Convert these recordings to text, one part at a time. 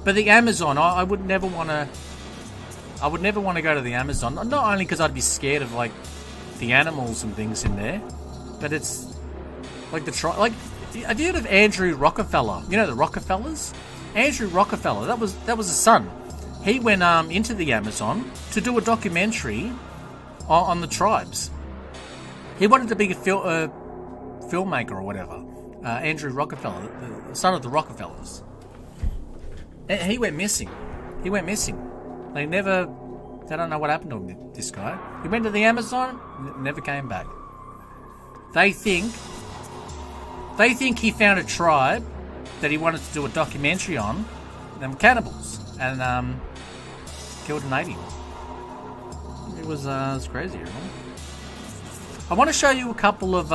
But the Amazon, I would never want to. I would never want to go to the Amazon. Not only because I'd be scared of like the animals and things in there, but it's like have you heard of Andrew Rockefeller? You know the Rockefellers? Andrew Rockefeller. That was the son. He went into the Amazon to do a documentary on the tribes. He wanted to be a filmmaker or whatever. Andrew Rockefeller, the son of the Rockefellers. He went missing. They don't know what happened to him, this guy. He went to the Amazon, never came back. They think he found a tribe that he wanted to do a documentary on. Them cannibals. And killed and ate him. It was crazy, right? I want to show you a couple of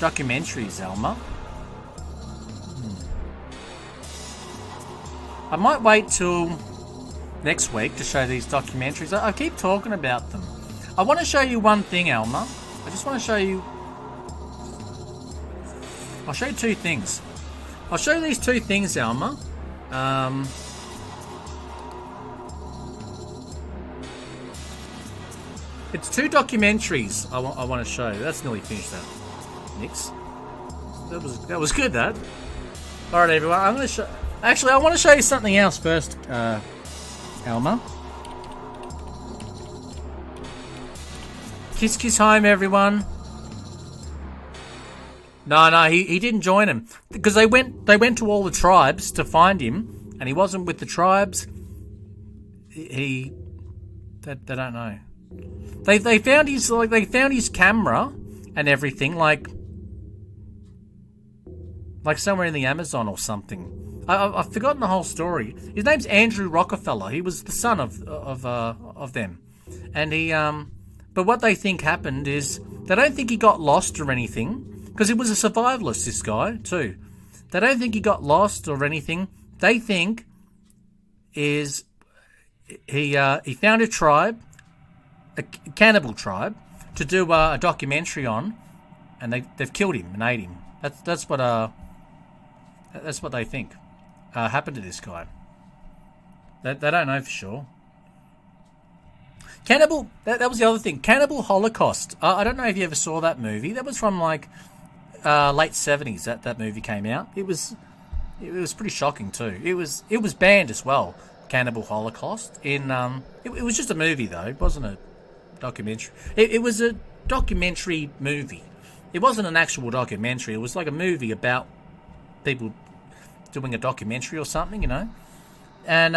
documentaries, Elmer. I might wait till next week to show these documentaries. I keep talking about them. I want to show you one thing, Elmer. I just want to show you. I'll show you two things. I'll show you these two things, Elmer. It's two documentaries I want to show you. That's nearly finished, that. Nix. That was good, that. All right, everyone. I'm going to show. Actually, I want to show you something else first, Elmer. Kiss home, everyone. No, he didn't join him because they went to all the tribes to find him, and he wasn't with the tribes. They don't know. They found his camera and everything like somewhere in the Amazon or something. I've forgotten the whole story. His name's Andrew Rockefeller. He was the son of them, and he But what they think happened is they don't think he got lost or anything because he was a survivalist. This guy too. They don't think he got lost or anything. They think is he found a tribe, a cannibal tribe, to do a documentary on, and they've killed him and ate him. That's what they think happened to this guy. They don't know for sure. Cannibal. That was the other thing. Cannibal Holocaust. I don't know if you ever saw that movie. That was from like late 70s. That movie came out. It was pretty shocking too. It was banned as well. Cannibal Holocaust. It was just a movie though. It wasn't a documentary. It was a documentary movie. It wasn't an actual documentary. It was like a movie about people doing a documentary or something, you know. And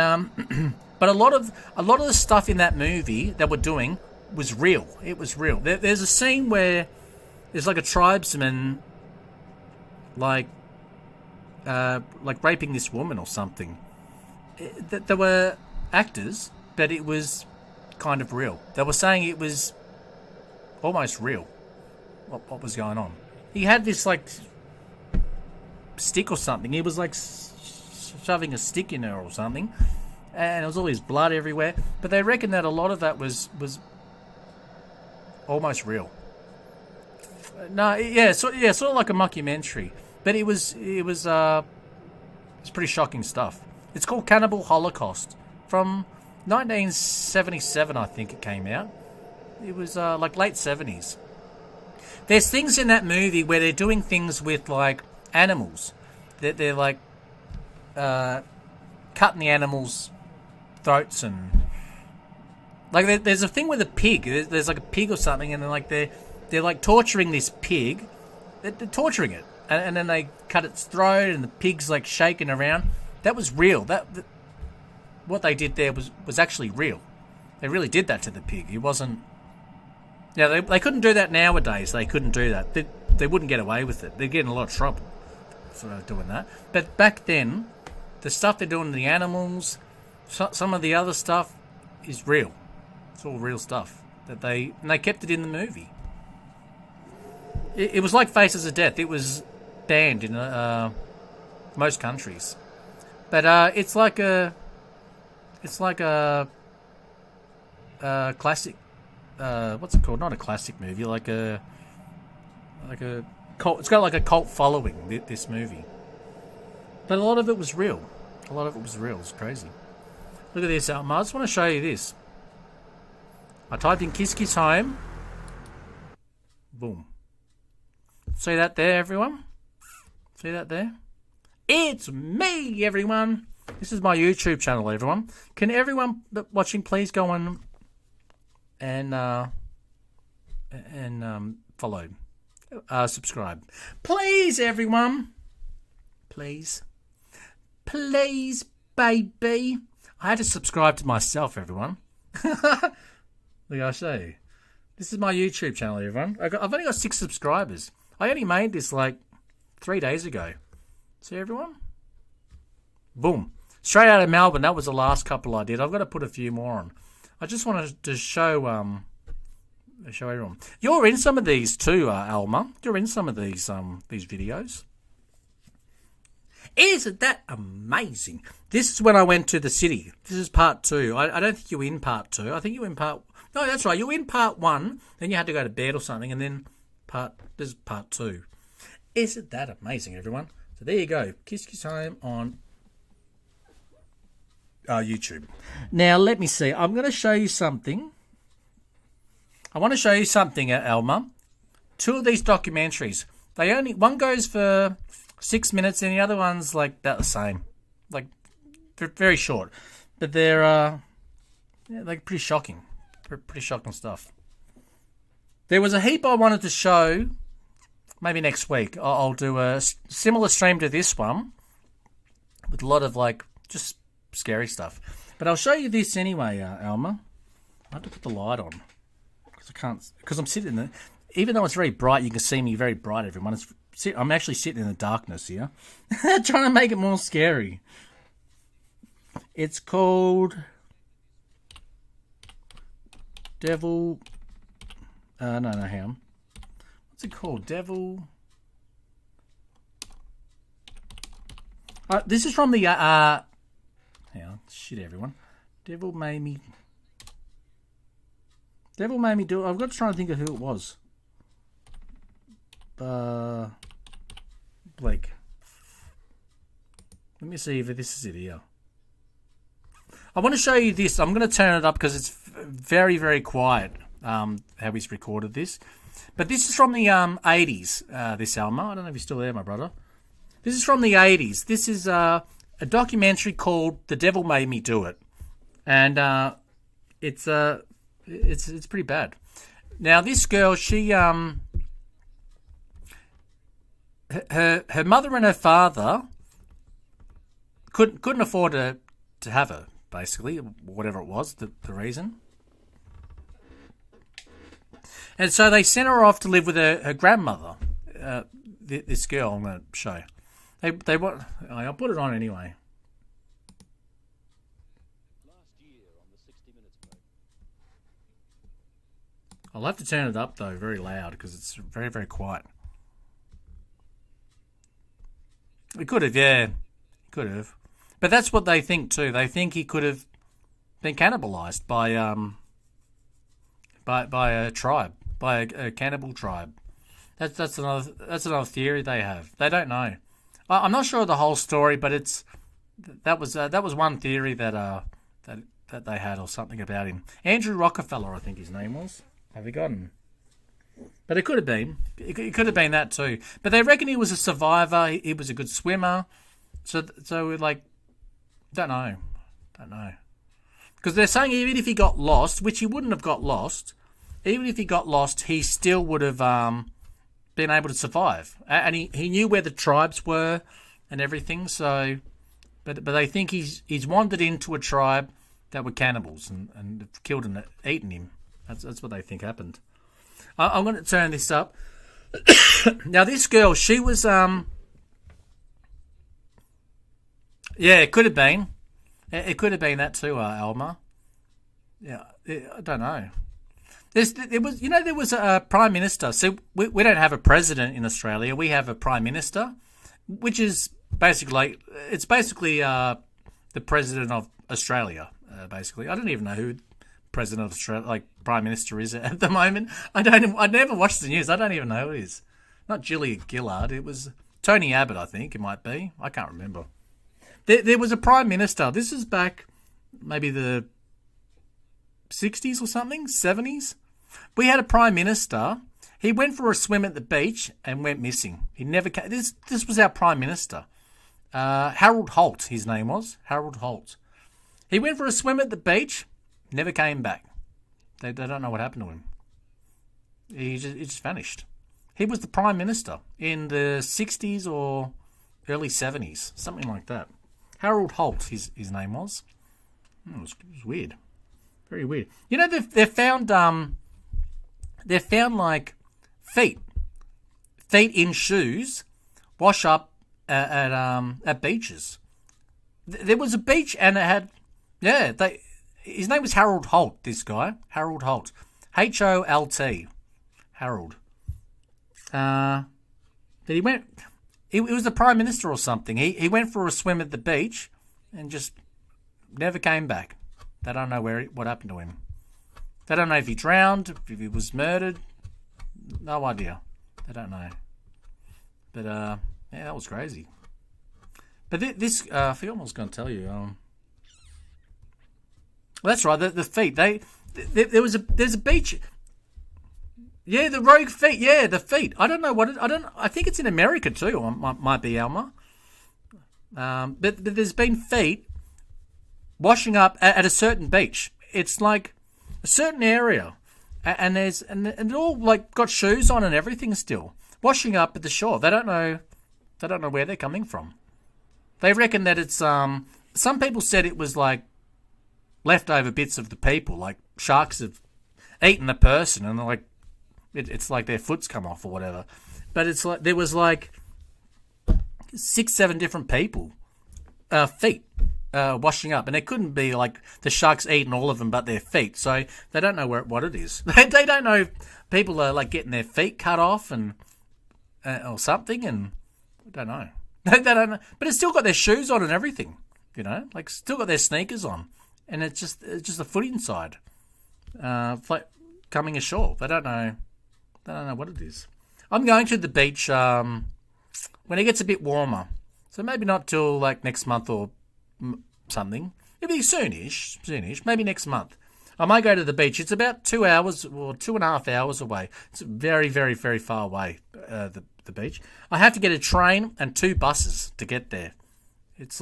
but a lot of the stuff in that movie that we're doing was real. It was real. There's a scene where there's like a tribesman like raping this woman or something. There were actors, but it was kind of real. They were saying it was almost real. What was going on? He had this like stick or something. He was like shoving a stick in her or something, and there was all his blood everywhere. But they reckon that a lot of that was almost real. No, sort of like a mockumentary, but it was pretty shocking stuff. It's called Cannibal Holocaust from 1977, I think it came out. It was like late 70s. There's things in that movie where they're doing things with like animals. They're like cutting the animals' throats and like there's a thing with a pig. There's like a pig or something, and they're like torturing this pig. They're torturing it, and then they cut its throat, and the pig's like shaking around. That was real. What they did there was actually real. They really did that to the pig. It wasn't. Yeah, they couldn't do that nowadays. They couldn't do that. They wouldn't get away with it. They'd get in a lot of trouble for doing that. But back then, the stuff they're doing to the animals, some of the other stuff is real. It's all real stuff and they kept it in the movie. It was like Faces of Death. It was banned in most countries, but it's like a classic. What's it called? Not a classic movie, like a cult. It's got like a cult following. This movie, but a lot of it was real. A lot of it was real. It's crazy. Look at this, Alma. I just want to show you this. I typed in Kiss Kiss Home. Boom. See that there, everyone? See that there? It's me, everyone. This is my YouTube channel, everyone. Can everyone watching please go on and follow, subscribe, please, everyone. Please, baby. I had to subscribe to myself, everyone. Look, I'll show you. This is my YouTube channel, everyone. I've only got 6 subscribers. I only made this like 3 days ago. See, everyone? Boom. Straight out of Melbourne. That was the last couple I did. I've got to put a few more on. I just wanted to show everyone. You're in some of these too, Alma. You're in some of these videos. Isn't that amazing? This is when I went to the city. This is part 2. I don't think you were in part 2. I think you were in part... No, that's right. You were in part 1. Then you had to go to bed or something. And then this is part 2. Isn't that amazing, everyone? So there you go. Kiss Kiss Home on YouTube. Now, let me see. I'm going to show you something. I want to show you something, Alma. 2 of these documentaries. One goes for 6 minutes and the other one's like about the same. Like, very short. But they're like pretty shocking. Pretty shocking stuff. There was a heap I wanted to show. Maybe next week. I'll do a similar stream to this one. With a lot of like, just scary stuff. But I'll show you this anyway, Alma. I have to put the light on. Because I can't, because I'm sitting there. Even though it's very bright, you can see me very bright, everyone. I'm actually sitting in the darkness here. Trying to make it more scary. It's called Devil... no, hang on. What's it called? Devil... this is from the... hang on. Shit, everyone. Devil made me do it. I've got to try and think of who it was. Blake. Let me see if this is it here. I want to show you this. I'm going to turn it up because it's very, very quiet how he's recorded this. But this is from the 80s, this Alma. I don't know if you're still there, my brother. This is from the 80s. This is a documentary called The Devil Made Me Do It. And it's pretty bad. Now, this girl, she... Her mother and her father couldn't afford to have her, basically, whatever it was, the reason. And so they sent her off to live with her grandmother. This girl I'm going to show. They want. I'll put it on anyway. I'll have to turn it up though, very loud, because it's very, very quiet. It could have, yeah. Could have. But that's what they think too. They think he could have been cannibalized by a tribe, by a cannibal tribe. That's another theory they have. They don't know. I'm not sure of the whole story, but that was one theory that they had, or something about him. Andrew Rockefeller, I think his name was. Have you gotten? But it could have been. It could have been that too. But they reckon he was a survivor. He was a good swimmer. So like, don't know. Because they're saying even if he got lost, which he wouldn't have got lost, even if he got lost, he still would have been able to survive. And he knew where the tribes were and everything. So, but they think he's wandered into a tribe that were cannibals and killed and eaten him. That's what they think happened. I'm going to turn this up. Now, this girl, she was... yeah, it could have been. It could have been that too, Alma. Yeah, I don't know. There was a prime minister. So we don't have a president in Australia. We have a prime minister, which is basically... It's basically the president of Australia, basically. I don't even know who... President of Australia, like Prime Minister, is it at the moment? I never watch the news. I don't even know who it is. not Julia Gillard. It was Tony Abbott, I think it might be. I can't remember. There was a prime minister. This is back maybe the 60s or something, 70s. We had a prime minister. He went for a swim at the beach and went missing. He never came. This was our prime minister. Harold Holt, his name was. Harold Holt. He went for a swim at the beach, never came back. They don't know what happened to him. He just vanished. He was the prime minister in the 60s or early 70s, something like that. Harold Holt, his name was. It was weird. Very weird. You know, they found like feet in shoes wash up at beaches. There was a beach and it had, his name was Harold Holt, this guy. Harold Holt. Holt. Harold. But he went, he was the prime minister or something. He went for a swim at the beach and just never came back. They don't know what happened to him. They don't know if he drowned, if he was murdered. No idea. They don't know. But, that was crazy. But this, I forgot what I was going to tell you. Well, that's right, the feet. There's a beach. Yeah, the rogue feet. Yeah, the feet. I don't know I think it's in America too, or might be Alma. But there's been feet washing up at a certain beach. It's like a certain area, and they're all like got shoes on and everything still washing up at the shore. They don't know where they're coming from. They reckon that it's some people said it was like leftover bits of the people, like sharks have eaten the person, and they're like it's like their foot's come off or whatever. But it's like there was like 6-7 different people feet. Washing up, and it couldn't be like the sharks eating all of them but their feet, so they don't know what it is. They don't know if people are like getting their feet cut off and or something, and I don't know. They don't know, but it's still got their shoes on and everything, you know, like still got their sneakers on, and it's just the foot inside, coming ashore. They don't know what it is. I'm going to the beach when it gets a bit warmer, so maybe not till like next month or something. It'll be soonish, maybe next month. I might go to the beach. It's about 2 hours or 2.5 hours away. It's very, very, very far away, the beach. I have to get a train and 2 buses to get there. It's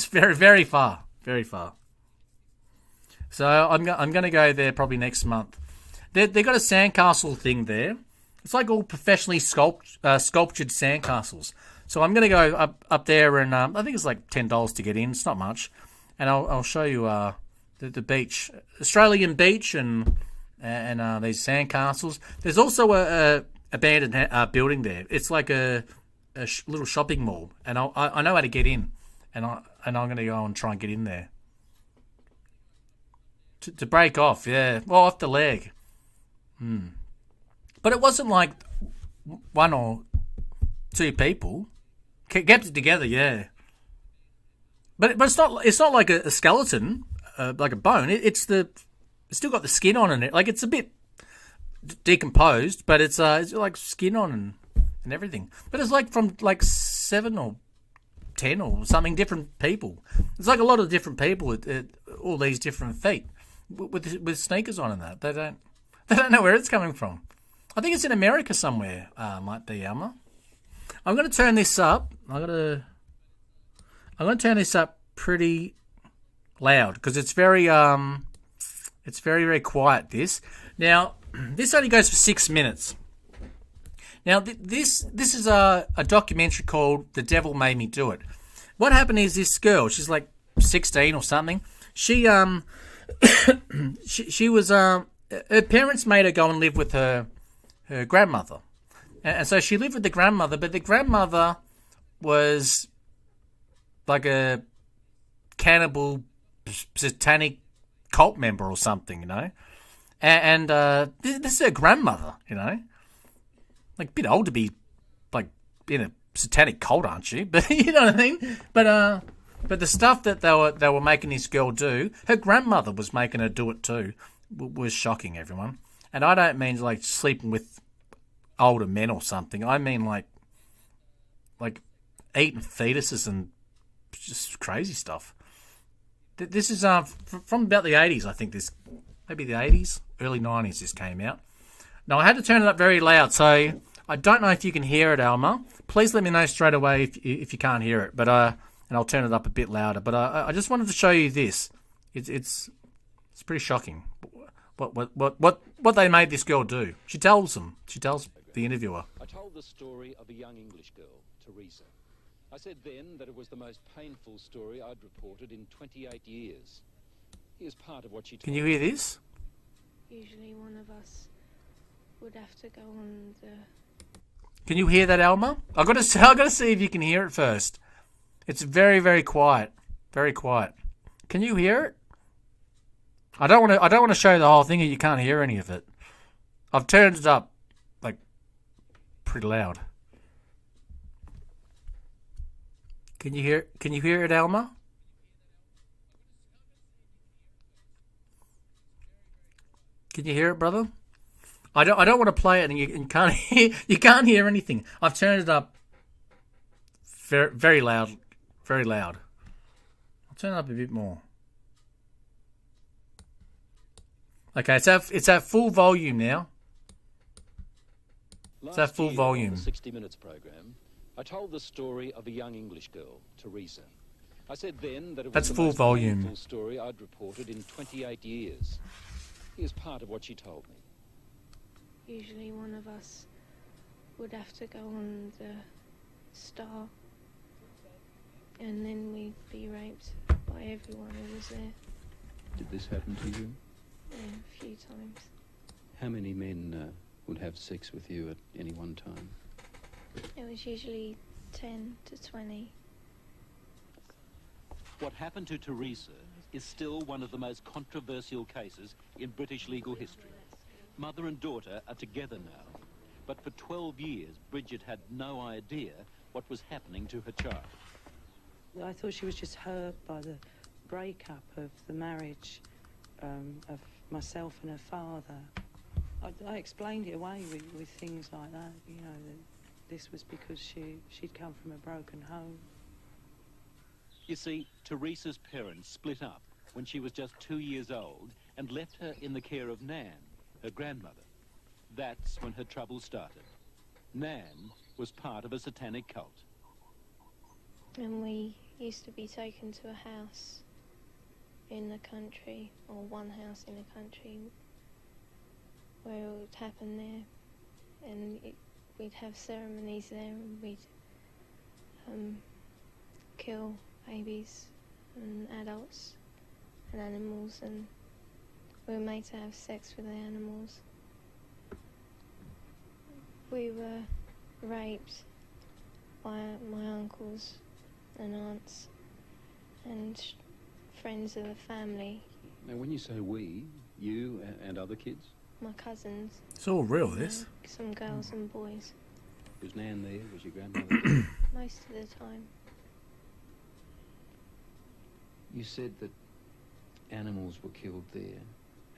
very, very far, very far. So I'm going to go there probably next month. They got a sandcastle thing there. It's like all professionally sculptured sandcastles. So I'm going to go up there, and I think it's like $10 to get in. It's not much, and I'll show you the beach, Australian beach, and these sandcastles. There's also a abandoned building there. It's like a little shopping mall, and I know how to get in, and I'm going to go and try and get in there to break off. Yeah, well, off the leg. But it wasn't like 1 or 2 people. Kept it together, yeah. But it's not like a skeleton, like a bone. It's still got the skin on it. Like it's a bit decomposed, but it's like skin on and everything. But it's like from like 7 or 10 or something different people. It's like a lot of different people at all these different feet with sneakers on and that. They don't know where it's coming from. I think it's in America somewhere. Might be Alma. I'm going to turn this up. I'm going to turn this up pretty loud because it's very very quiet. This now this only goes for 6 minutes. Now this is a documentary called "The Devil Made Me Do It." What happened is this girl, she's like 16 or something. She she was her parents made her go and live with her grandmother. And so she lived with the grandmother, but the grandmother was like a cannibal, satanic cult member or something, you know. And this is her grandmother, you know. Like a bit old to be like in a satanic cult, aren't you? But you know what I mean. But the stuff that they were making this girl do, her grandmother was making her do it too. Was shocking, everyone. And I don't mean like sleeping with older men or something. I mean like eating fetuses and just crazy stuff. This is from about the 80s, I think. This maybe the 80s, early 90s. This came out. Now I had to turn it up very loud, so I don't know if you can hear it, Alma. Please let me know straight away if you can't hear it. But and I'll turn it up a bit louder. But I just wanted to show you this. It's pretty shocking. What they made this girl do. She tells the interviewer. I told the story of a young English girl, Teresa. I said then that it was the most painful story I'd reported in 28 years. Here's part of what she told Can you hear this? Usually one of us would have to go on the... Can you hear that, Alma? I got to see if you can hear it first. It's very, very quiet. Very quiet. Can you hear it? I don't want to show the whole thing, and you can't hear any of it. I've turned it up like pretty loud. Can you hear it, Alma? Can you hear it, brother? I don't want to play it, and you can't hear anything. I've turned it up very, very loud, very loud. I'll turn it up a bit more. Okay, it's at full volume now. It's at full volume. On the 60 Minutes program, I told the story of a young English girl, Teresa. I said then that it was That's the full most volume. painful story I'd reported in 28 years. Here's part of what she told me. Usually one of us would have to go on the Star, and then we'd be raped by everyone who was there. Did this happen to you? Yeah, a few times. How many men would have sex with you at any one time? It was usually 10 to 20. What happened to Teresa is still one of the most controversial cases in British legal history. Mother and daughter are together now, but for 12 years, Bridget had no idea what was happening to her child. I thought she was just hurt by the breakup of the marriage of myself and her father. I explained it away with things like that, you know, that this was because she'd come from a broken home. You see, Teresa's parents split up when she was just 2 years old and left her in the care of Nan, her grandmother. That's when her trouble started. Nan was part of a satanic cult. And we used to be taken to a house in the country, or one house in the country, where it would happen there. And we'd have ceremonies there, and we'd kill babies and adults and animals, and we were made to have sex with the animals. We were raped by my uncles and aunts and friends of the family. Now, when you say we, you and other kids? My cousins. It's all real, this. Some girls and boys. Was Nan there? Was your grandmother there? Most of the time. You said that animals were killed there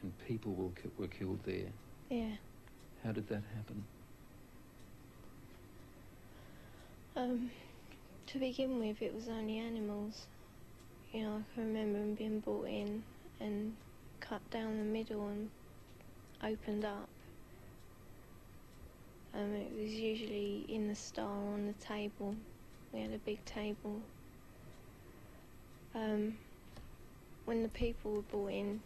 and people were killed there. Yeah. How did that happen? To begin with, it was only animals. You know, I can remember them being brought in and cut down the middle and opened up. It was usually in the Star on the table. We had a big table. When the people were brought in,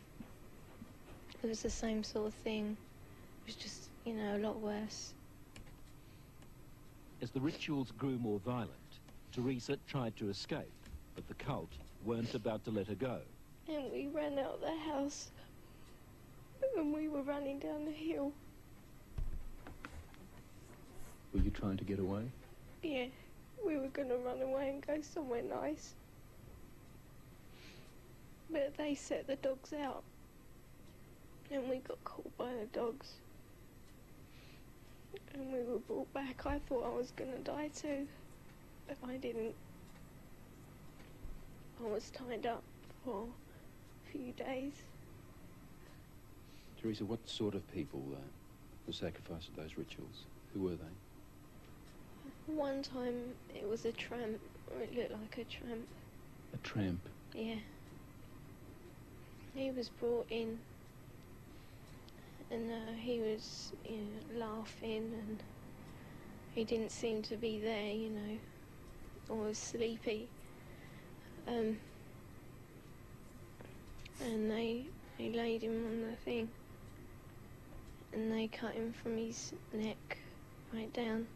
it was the same sort of thing. It was just, you know, a lot worse. As the rituals grew more violent, Teresa tried to escape, but the cult weren't about to let her go. And we ran out of the house, and we were running down the hill. Were you trying to get away? Yeah, we were going to run away and go somewhere nice. But they set the dogs out, and we got caught by the dogs. And we were brought back. I thought I was going to die too, but I didn't. I was tied up for a few days. Teresa, what sort of people were sacrificed at those rituals? Who were they? One time it was a tramp, or it looked like a tramp. A tramp. Yeah. He was brought in, and he was, laughing, and he didn't seem to be there, or was sleepy. And they laid him on the thing, and they cut him from his neck right down,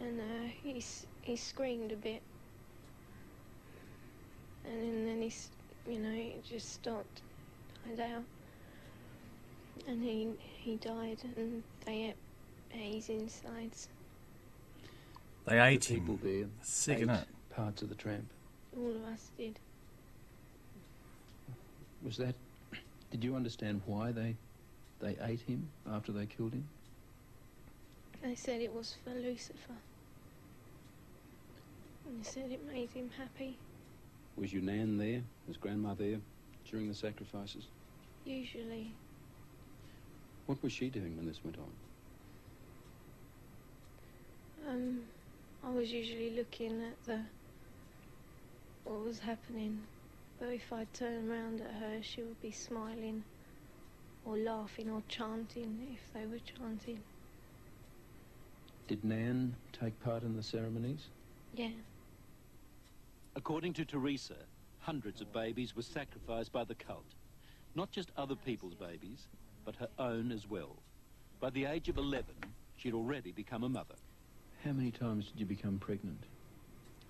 and he screamed a bit, and then he just stopped, died out, and he died, and they ate his insides. They ate The people him. there Sick, ate innit? parts of the tramp. All of us did. Was that... Did you understand why they ate him after they killed him? They said it was for Lucifer. And they said it made him happy. Was your nan there, his grandma there, during the sacrifices? Usually, What was she doing when this went on? I was usually looking at what was happening. But if I turned around at her, she would be smiling or laughing or chanting if they were chanting. Did Nan take part in the ceremonies? Yeah. According to Teresa, hundreds of babies were sacrificed by the cult. Not just other people's babies, but her own as well. By the age of 11, she'd already become a mother. How many times did you become pregnant?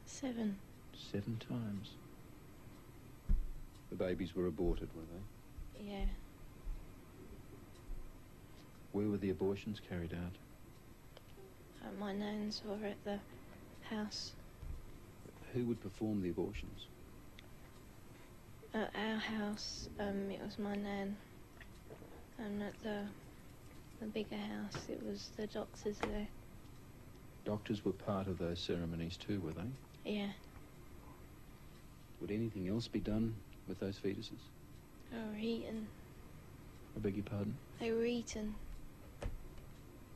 7. 7 times. The babies were aborted, were they? Yeah. Where were the abortions carried out? At my nan's or at the house. Who would perform the abortions? At our house, it was my nan. And at the bigger house, it was the doctors there. Doctors were part of those ceremonies too, were they? Yeah. Would anything else be done with those fetuses? They were eaten. I beg your pardon? They were eaten.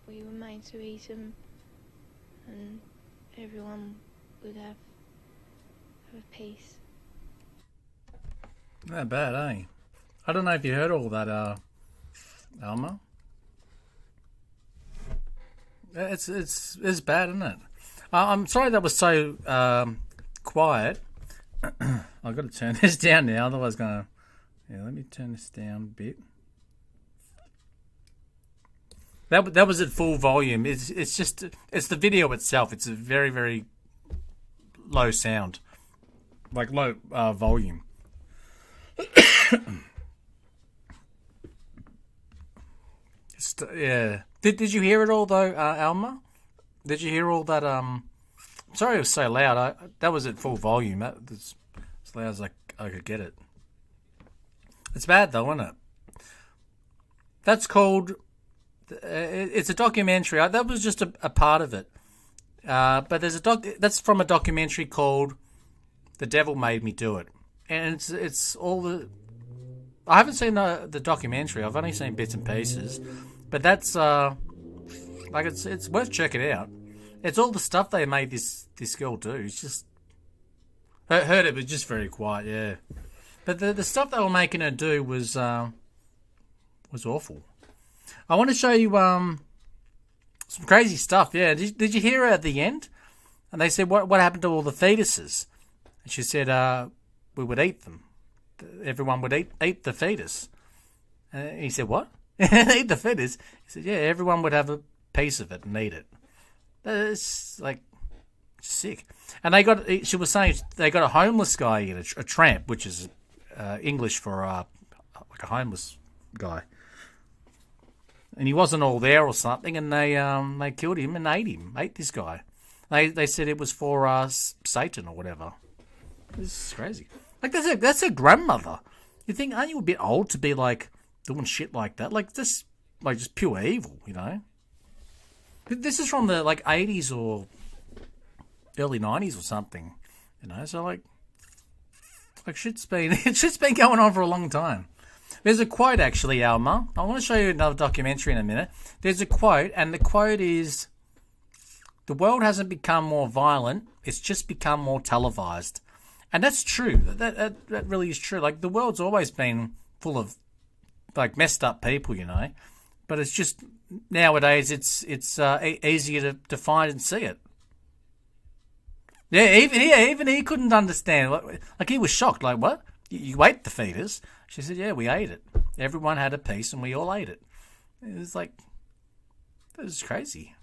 We were made to eat them, and everyone would have a piece. Not bad, eh? I don't know if you heard all that, Alma. It's bad, isn't it? I'm sorry that was so quiet. I've got to turn this down now, otherwise gonna... Yeah, let me turn this down a bit. That was at full volume. It's the video itself. It's a very, very low sound. Like low volume. Yeah. Did you hear it all though, Alma? Did you hear all that? Sorry it was so loud. That was at full volume. That's as loud as I could get it. It's bad though, isn't it? That's called. It's a documentary. That was just a part of it. But there's that's from a documentary called "The Devil Made Me Do It," and it's all the. I haven't seen the documentary. I've only seen bits and pieces, but that's like it's worth checking out. It's all the stuff they made this girl do. It's just heard it was just very quiet, yeah. But the stuff they were making her do was awful. I want to show you some crazy stuff. Yeah, did you hear her at the end? And they said, what happened to all the fetuses? And she said, we would eat them. Everyone would eat the fetus. And he said, what? Eat the fetus? He said, yeah, everyone would have a piece of it and eat it. It's like sick. And she was saying they got a homeless guy in, a tramp, which is English for like a homeless guy. And he wasn't all there or something, and they killed him and ate this guy. They said it was for Satan or whatever. This is crazy. Like that's a grandmother. You think, aren't you a bit old to be like doing shit like that? Like this, like just pure evil, you know. This is from the like 80s or early 90s or something, you know. So like shit's been going on for a long time. There's a quote, actually, Alma. I want to show you another documentary in a minute. There's a quote, and the quote is, "The world hasn't become more violent, it's just become more televised." And that's true. That really is true. Like, the world's always been full of, like, messed up people, you know. But it's just, nowadays, it's easier to find and see it. Yeah, even he couldn't understand. Like, he was shocked. Like, what? You ate the fetus? She said, yeah, we ate it. Everyone had a piece and we all ate it. It was like, it was crazy.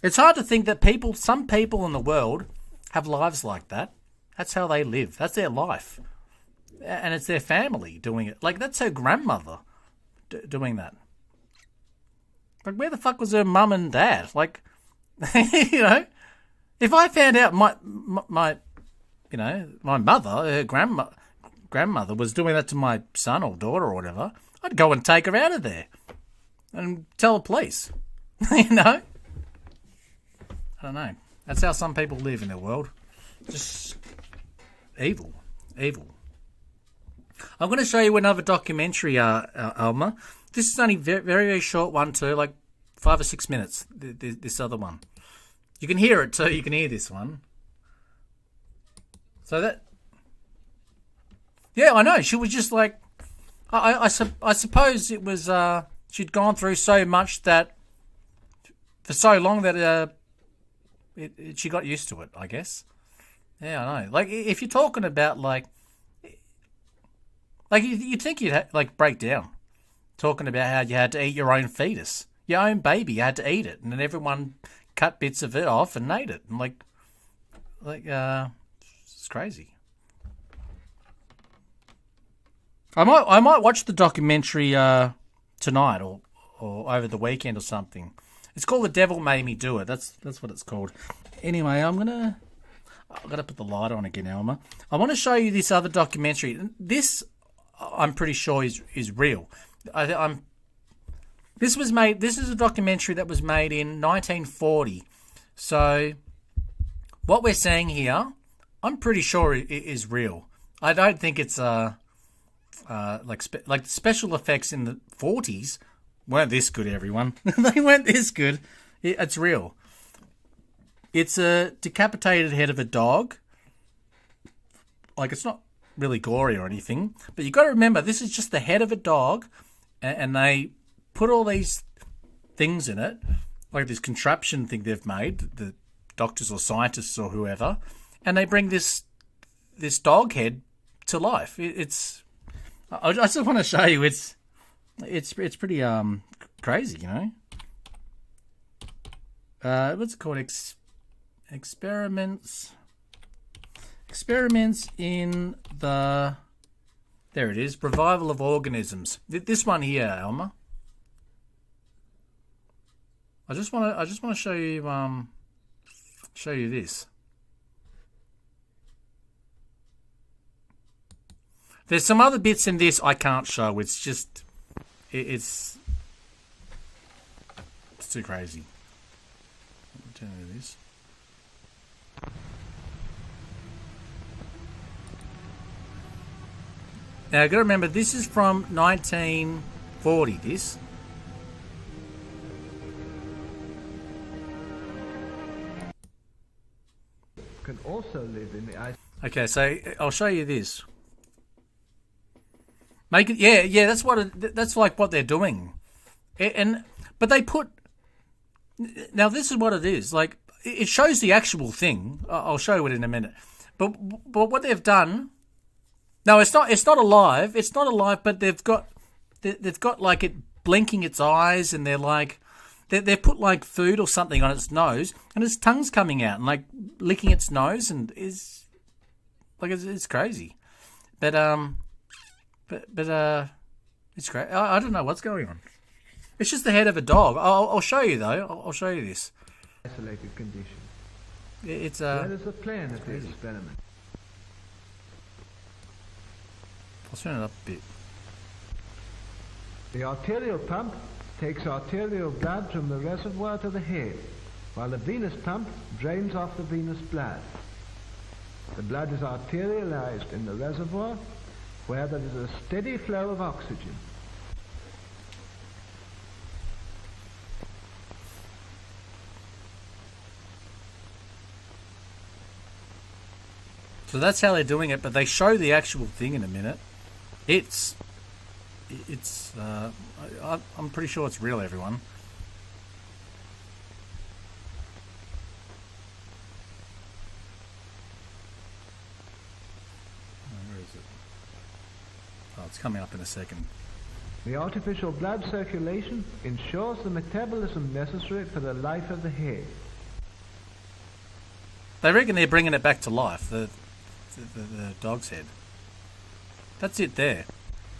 It's hard to think that some people in the world have lives like that. That's how they live. That's their life. And it's their family doing it. Like, that's her grandmother doing that. Like, where the fuck was her mum and dad? Like, you know, if I found out my mother, her grandmother was doing that to my son or daughter or whatever, I'd go and take her out of there and tell the police. You know? I don't know. That's how some people live in the world. Just evil. Evil. I'm going to show you another documentary, Alma. This is only very, very short one too, like 5 or 6 minutes, this other one. You can hear it too. You can hear this one. So that... Yeah, I know. She was just like... I suppose it was... she'd gone through so much that... For so long that... she got used to it, I guess. Yeah, I know. Like, if you're talking about, like... Like, you'd think you'd, like, break down. Talking about how you had to eat your own fetus. Your own baby, you had to eat it. And then everyone cut bits of it off and ate it. And, like, it's crazy. I might watch the documentary tonight or over the weekend or something. It's called The Devil Made Me Do It. That's what it's called. Anyway, I've got to put the light on again, Elma. I want to show you this other documentary. This, I'm pretty sure, is real. This is a documentary that was made in 1940. So, what we're saying here, I'm pretty sure it is real. I don't think it's like special effects in the 40s weren't this good, everyone. They weren't this good. It's real. It's a decapitated head of a dog. Like, it's not really gory or anything, but you got to remember, this is just the head of a dog, and they put all these things in it, like this contraption thing they've made, the doctors or scientists or whoever, and they bring this dog head to life. I just want to show you. It's pretty crazy, you know. What's it called? Experiments in the... There it is. Revival of organisms. This one here, Alma. I just want to show you this. There's some other bits in this I can't show. It's just it's too crazy. I'll turn you this. Now, you've got to remember, this is from 1940, this. Can also live in the ice. Okay, so I'll show you this. Make it, yeah. That's like what they're doing, but they put. Now this is what it is. Like, it shows the actual thing. I'll show you it in a minute. But what they've done. No, it's not alive. It's not alive. But they've got like it blinking its eyes, and they're like. They've put like food or something on its nose, and its tongue's coming out and like licking its nose, and is like it's crazy, but it's great. I don't know what's going on. It's just the head of a dog. I'll show you though. I'll show you this. Isolated condition. It's Where is the plan of the experiment? I'll turn it up a bit. The arterial pump takes arterial blood from the reservoir to the head, while the venous pump drains off the venous blood. The blood is arterialized in the reservoir where there is a steady flow of oxygen. So that's how they're doing it, but they show the actual thing in a minute. It's I'm pretty sure it's real, everyone. Where is it? Oh, it's coming up in a second. The artificial blood circulation ensures the metabolism necessary for the life of the head. They reckon they're bringing it back to life, the dog's head. That's it there.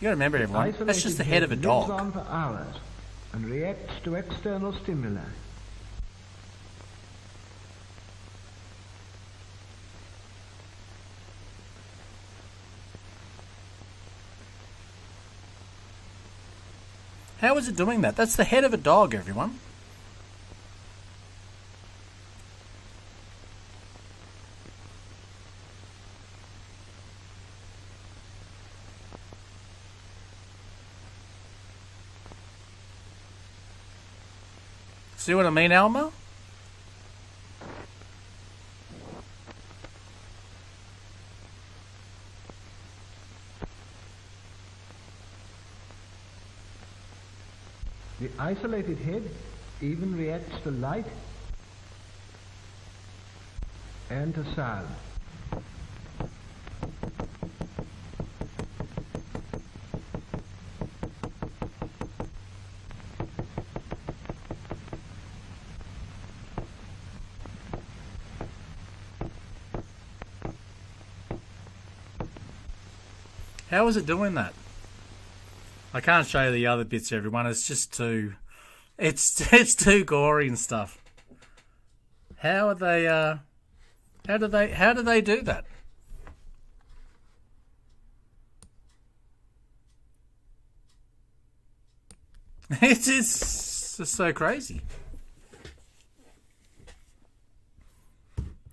You gotta remember, everyone, that's just the head of a lives dog. on for hours and reacts to external stimuli. How is it doing that? That's the head of a dog, everyone. See what I mean, Alma? The isolated head even reacts to light and to sound. How is it doing that? I can't show you the other bits, everyone. It's just too... It's too gory and stuff. How are they... How do they do that? It's just so crazy.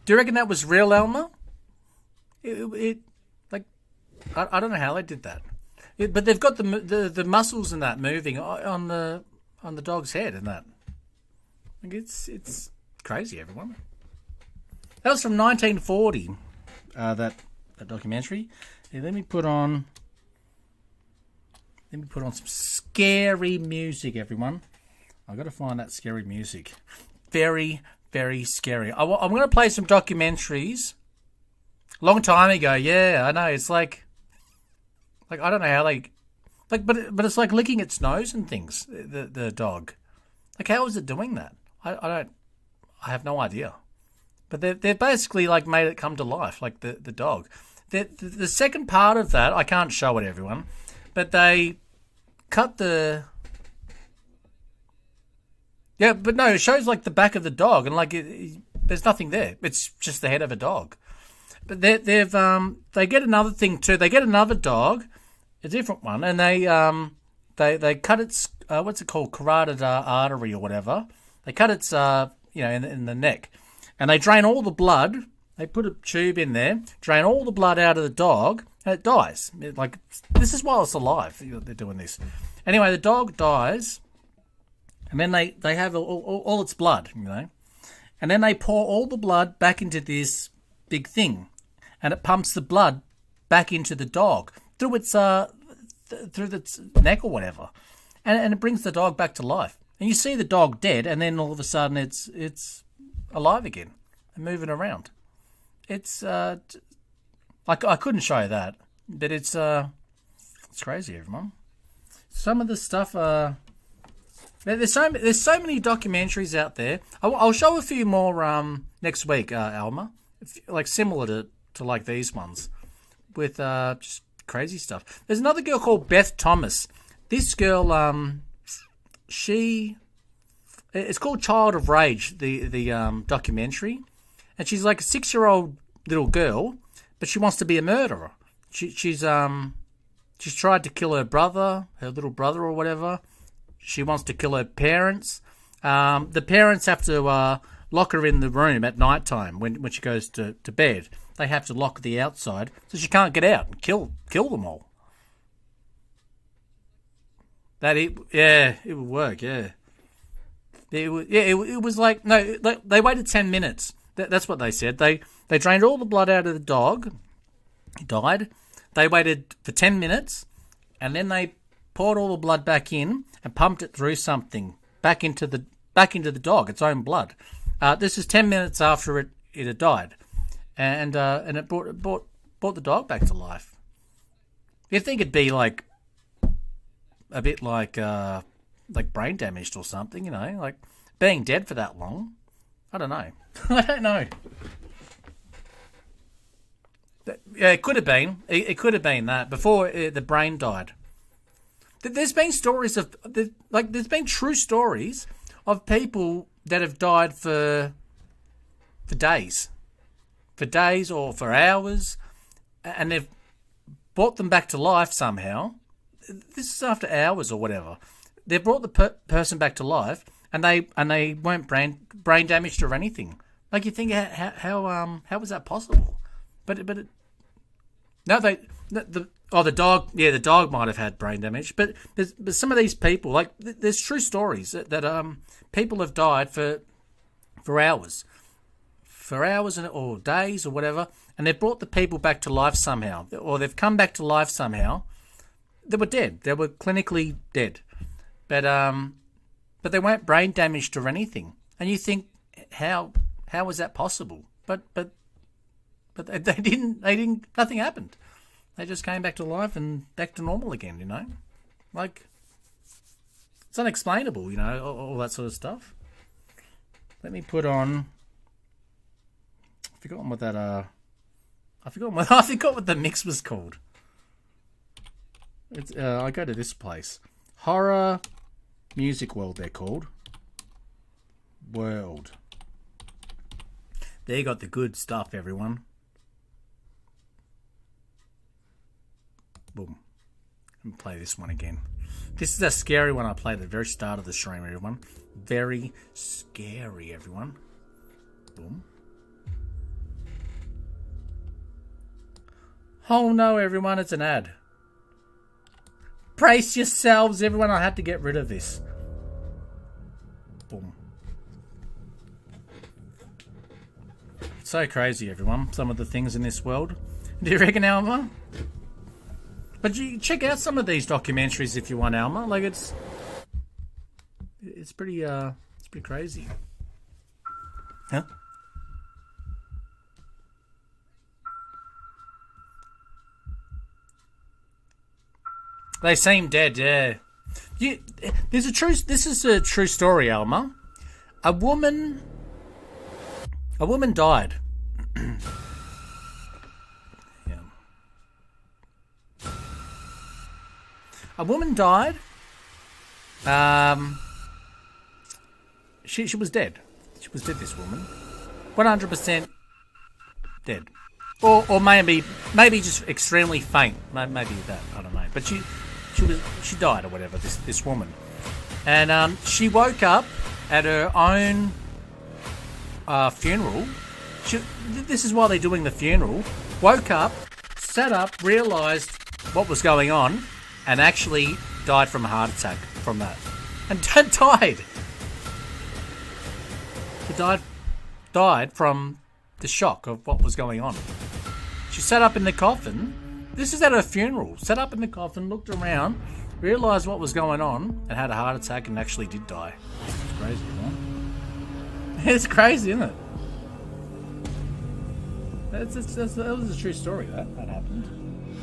Do you reckon that was real, Elmer? I don't know how they did that, but they've got the muscles and that moving on the dog's head and that. Like it's crazy, everyone. That was from 1940. That documentary. Here, let me put on some scary music, everyone. I've got to find that scary music. Very, very scary. I'm going to play some documentaries. Long time ago, yeah, I know. It's like I don't know how they, but it's like licking its nose and things. The dog, like how is it doing that? I have no idea. But they've basically like made it come to life, like the dog. The second part of that, I can't show it, everyone, but they cut the. Yeah, but no, it shows like the back of the dog, and like there's nothing there. It's just the head of a dog. But they get another thing too. They get another dog, a different one, and they cut its what's it called, carotid artery or whatever. They cut its in the neck, and they drain all the blood. They put a tube in there, drain all the blood out of the dog, and it dies. This is while it's alive. They're doing this. Anyway, the dog dies, and then they have all its blood, and then they pour all the blood back into this big thing. And it pumps the blood back into the dog through its neck or whatever, and it brings the dog back to life. And you see the dog dead, and then all of a sudden it's alive again and moving around. It's I couldn't show you that, but it's crazy, everyone. Some of the stuff there's so many documentaries out there. I'll show a few more next week, Alma, like similar to like these ones, with just crazy stuff. There's another girl called Beth Thomas. This girl, it's called Child of Rage, the documentary, and she's like a 6-year-old little girl, but she wants to be a murderer. She's tried to kill her brother, her little brother or whatever. She wants to kill her parents. The parents have to lock her in the room at night time when she goes to bed. They have to lock the outside so she can't get out and kill them all. it would work. Yeah, it was like no, they waited 10 minutes. That's what they said. They drained all the blood out of the dog. He died. They waited for 10 minutes, and then they poured all the blood back in and pumped it through something back into the dog, its own blood. This is 10 minutes after it had died, and it brought the dog back to life. You'd think it'd be like a bit like brain damaged or something, you know, like being dead for that long. I don't know. I don't know. Yeah, it could have been. It could have been that before the brain died. There's been stories of there's been true stories of people that have died for days or for hours, and they've brought them back to life somehow. This is after hours or whatever. They brought the person back to life, and they weren't brain damaged or anything. Like, you think how was that possible? But the dog, yeah, the dog might have had brain damage, but some of these people, like, there's true stories that people have died for hours or days or whatever, and they've brought the people back to life somehow, or they've come back to life somehow. They were dead. They were clinically dead, but they weren't brain damaged or anything. And you think, how was that possible? But they didn't. Nothing happened. They just came back to life and back to normal again. You know, like, it's unexplainable. You know, all that sort of stuff. Let me put on. I forgot what that. I forgot what the mix was called. It's, I go to this place, Horror Music World. They're called World. They got the good stuff, everyone. Boom. Let me play this one again. This is a scary one I played at the very start of the stream, everyone. Very scary, everyone. Boom. Oh no, everyone, it's an ad. Brace yourselves, everyone. I had to get rid of this. Boom. So crazy, everyone. Some of the things in this world. Do you reckon, Alma? But you check out some of these documentaries if you want, Alma. Like, it's pretty crazy. Huh? They seem dead, yeah. This is a true story, Alma. A woman died. Yeah. A woman died. She was dead. She was dead, this woman. 100% dead. Or maybe just extremely faint. Maybe that, I don't know. But she died or whatever, this woman. And she woke up at her own funeral. This is while they're doing the funeral. Woke up, sat up, realised what was going on, and actually died from a heart attack from that. And died. She died from the shock of what was going on. She sat up in the coffin. This is at her funeral. Sat up in the coffin, looked around, realised what was going on, and had a heart attack and actually did die. It's crazy, huh? It's crazy, isn't it? That was a true story, that happened.